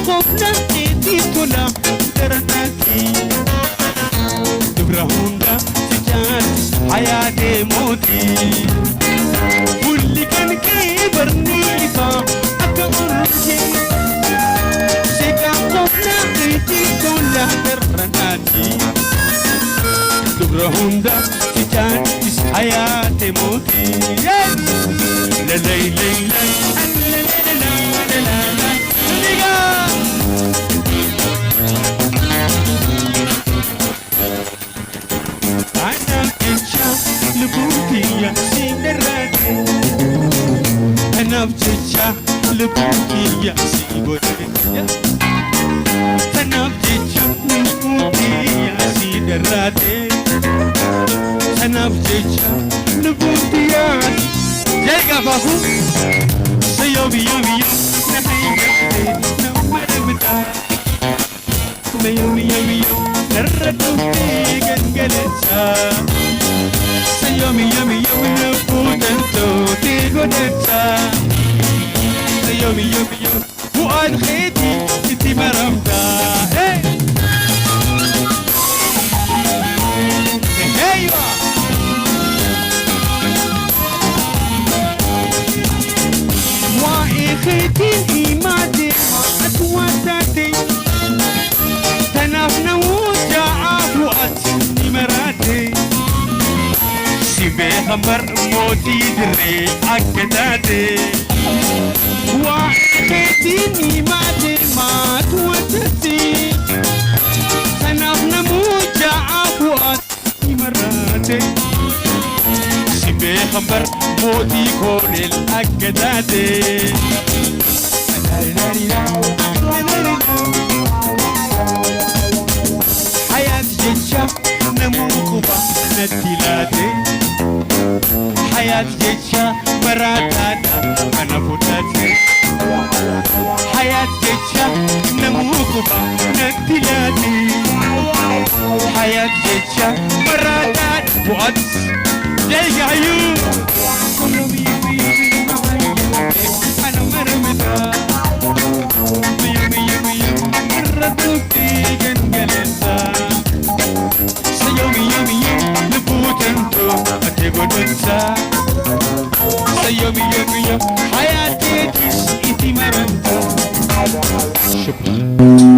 قفنا إيدي طلع درناتي دبرهوندا سجان حياتي موتي واللي كان كبرني فا أكبرتي شيكا قفنا إيدي طلع درناتي دبرهوندا سجان حياتي موتي لا لا لا لا أنا بتجاه لبوكي يا سيدي أنا بتجاه لبوكي يا سيدي أنا بتجاه لبوكي يا جايكا فاكو سيوبي يومي نحيي نمر متى يومي نردوكي جنجلتها سيومي نبوتنتو تيغونتا سيومي وقال خيتي انتي مرمتا ايوه واي خيتي ايماتي ما اتواتاتي تنافنا وجاعة وقت مراتي سيبي خمر موتي دري أكداتي وحكيتيني ما توتتي تنافنا وجاعة وقت مراتي سيبي خمر موتي كون الأكداتي حياة جيتشا نموكوبا نتيلاتي حياة جيتشا مراتاتا أنا فتاتي حياة جيتشا نموكوبا نتيلاتي حياة جيتشا مراتاتا وقت جاي عيون كله بيبي أنا مرمتا بيبي مرتوكي جنجلتا سيومي نبوتنتو أتيغونتا سيومي حياتي تسئتي مرمتا شكرا